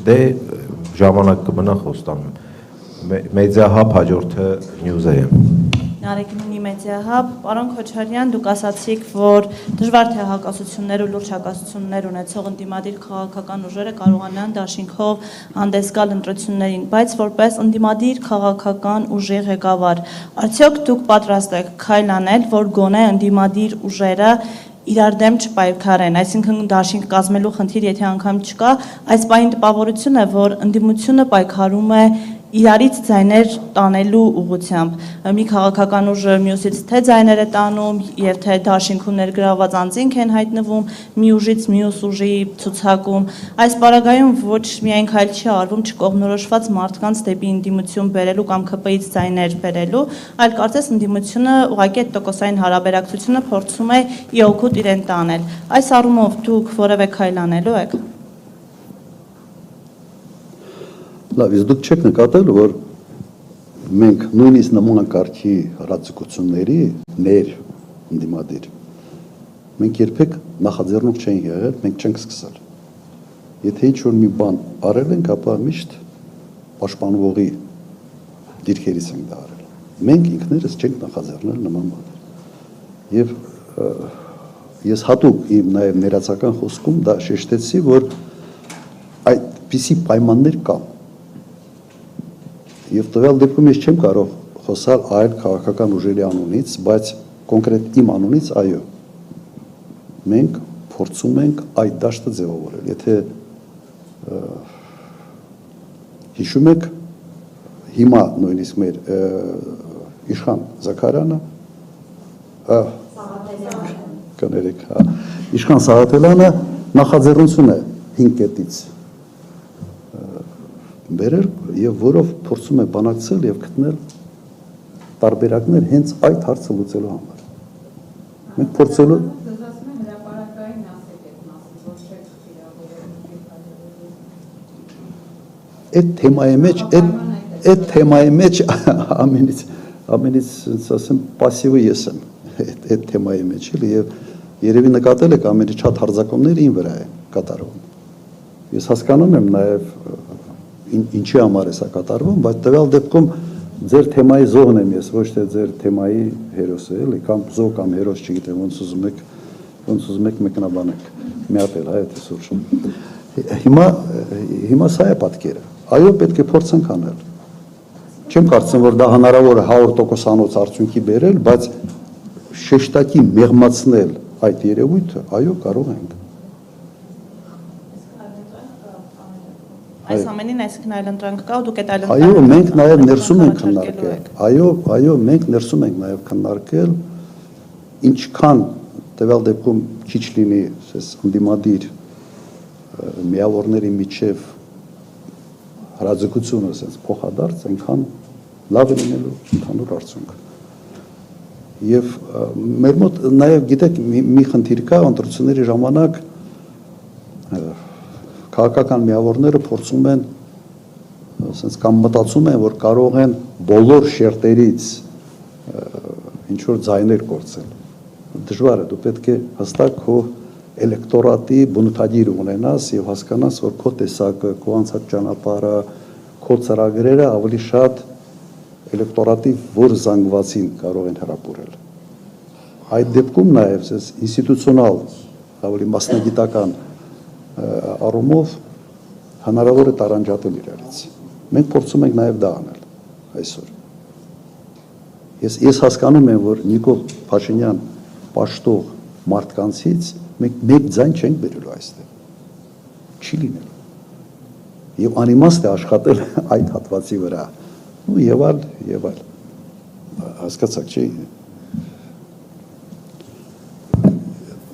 դե ժամանակ կմնա խոստանում։ Մեդիա հաբ հաջորդը նյուզը է։ Նարեկինի մեդիա հաբ, պարոն Քոչարյան, դուք ասացիք, որ դժվար թե հակասություններ ու լուրջ հակասություններ ունեցող ընդդիմադիր քաղաքական ուժերը կարողանան դաշինքով հանդես գալ ընտրություններին, բայց որպես ընդդիմադիր քաղաքական ուժի ղեկավար, արդյոք դուք պատրաստ եք քայլ անել, որ գոնե ընդդիմադիր ուժերը իրար դեմ չպայքարեն, այսինքն դաշինք կազմելու խնդիր, եթե անգամ չկա, այս պահին տպավորություն է, որ ընդդիմությունը պայքարում է իրարից ձայներ տանելու ուղղությամբ, մի քաղաքական ուժը մյուսից թե ձայներ է տանում եւ թե դաշինքում ներգրաված անձինք են հայտնվում մի ուժից մյուս ուժի ցուցակում, այս պարագայում ոչ միայն քայլ չի արվում չկողմնորոշված մարդկանց դեպի ընդդիմություն բերելու կամ ԿՊ-ից ձայներ բերելու, այլ կարծես ընդդիմությունը ուղղակի այդ տոկոսային հարաբերակցությունը փորձում է ի օգուտ իրեն տանել, այս առումով դուք որևէ քայլ անելու եք։ Լավ, իսկ դուք չեք նկատել, որ մենք նույնիսկ նման կարգի հրաձգությունների ներ ընդդիմադիր մենք երբեք նախաձեռնող չենք եղել, մենք չենք սկսել։ Եթե ինչ-որ մի բան արել ենք, ապա միշտ պաշտպանողի դիրքերից ենք դա արել։ Մենք ինքներս չենք նախաձեռնել նման բաներ։ Եվ ես հատուկ իմ նաև ներածական խոսքում դա շեշտեցի, որ այդպիսի պայմաններ կան։ Եվ տվյալ դեպքում ես չեմ կարող խոսալ այլ քաղաքական ուժերի անունից, բայց կոնկրետ իմ անունից այո։ Մենք փորձում ենք այդ դաշտը ձևավորել։ Եթե հիշում եք, հիմա նույնիսկ մեր Իշխան Զաքարյանը, կներեք, Իշխան Սաղաթելյանը նախաձեռնություն է 5 կետից բերել եւ որով փորձում է բանակցել եւ գտնել տարբերակներ հենց այդ հարցը լուծելու համար։ Մենք փորձելու այդ թեմայի մեջ ամենից ասեմ պասիվը ես եմ այդ թեմայի մեջ եւ երևի նկատել եք ամենից շատ հարձակումները ին վրա է կատարվում։ Ես հասկանում եմ նաեւ ինչի համար է սա կատարվում, բայց տվյալ դեպքում ձեր թեմայի զոհն եմ ես, ոչ թե ձեր թեմայի հերոսը, էլի, կամ զոհ կամ հերոս, չգիտեմ, ոնց ուզում եք մեկնաբանեք, միապել, այդ է սուրճում։ Հիմա սա է պատկերը, այո, պետք է փորձենք անել։ Չեմ կարծում, որ դա հնարավոր է 100%-անոց արդյունքի բերել, բայց շեշտակի մեղմացնել այդ երևույթը, այո, կարող ենք։ Այս ամենին այսինքն այլընտրանք կա ու դուք այդ այլընտրանքը Այո, մենք նաև ներսում ենք քննարկել։ Այո, մենք ներսում ենք նաև քննարկել ինչքան տվյալ դեպքում քիչ լինի, ասես ընդդիմադիր միավորների միջև հրաձգությունը ասես փոխադարձ, այնքան լավ է լինելու ընդհանուր արդյունք։ Եվ մեր մոտ նաև գիտեք մի խնդիր կա ընտրությունների ժամանակ քաղաքական միավորները փորձում են ասես կամ մտածում են, որ կարող են բոլոր շերտերից ինչ որ ձայներ կորցնել։ Դժվար է, դու պետք է հստակ քո էլեկտորատի բնութագիր ունենաս եւ հասկանաս, որ քո տեսակը, քո անցած ճանապարհը, քո ծրագրերը ավելի շատ էլեկտորատի որ զանգվածին կարող են հրապուրել։ Այդ դեպքում նաև ասես ինստիտուցիոնալ, ավելի մասնագիտական առումով հնարավոր է տարանջատել իրարից։ Մենք փորձում ենք նաև դա անել այսօր։ Ես հասկանում եմ, որ Նիկոլ Փաշինյան պաշտող մարդկանցից մենք մեկ ձայն չենք բերելու այստեղ։ Չի լինելու։ Եվ անիմաստ է աշխատել այդ հատվածի վրա։ Ու եւ այլ։ Հասկացաք, չէ՞։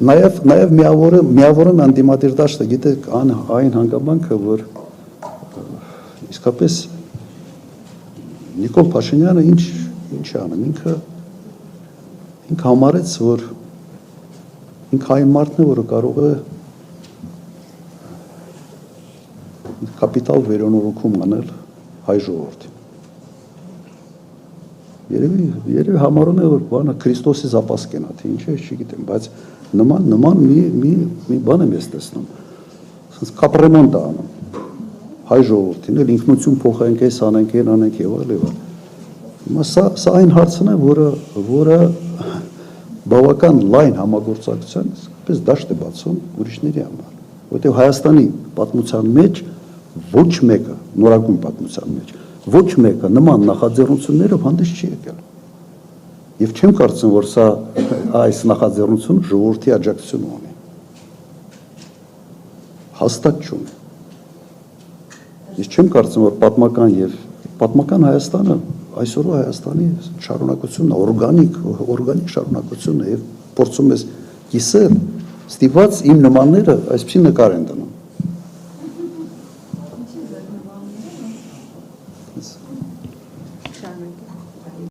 Նաև միավորն անդիմադիր դաշտը, գիտեք, այն հանգամանքը, որ իսկապես Նիկոլ Փաշինյանը ինչ է անում, ինքը համարեց, որ ինքը այն մարդն է, որը կարող է կապիտալ վերոնորոգում անել հայ ժողովրդին։ Երևի համարում է, որ բանը Քրիստոսի զապասկեն է, թե ինչ է, չգիտեմ, բայց նման մի բան եմ ես տեսնում, ասենց կապրեմոնտ է անում, հայ ժողովրդին էլ ինքնություն փոխենք, այս անենք, այն անենք եւ այլ եւ այլ։ Հիմա սա այն հարցն է, որը բավական լայն համագործակցության պես դաշտ է բացում ուրիշների համար, որտեղ Հայաստանի պատմության մեջ ոչ մեկը, նորագույն պատմության մեջ, ոչ մեկը նման նախաձեռնություններով հանդես չի եկել։ Եվ չեմ կարծում, որ սա այս նախաձեռնությունը ժողովրդի աջակցություն ունի։ Հաստատ չունի։ Ես չեմ կարծում, որ պատմական Հայաստանը այսօրվա Հայաստանի շարունակությունն է, օրգանիկ շարունակությունն է, եւ փորձում ես կիսել, ստիպված իմ նմանները այսպիսի նկար են դնում։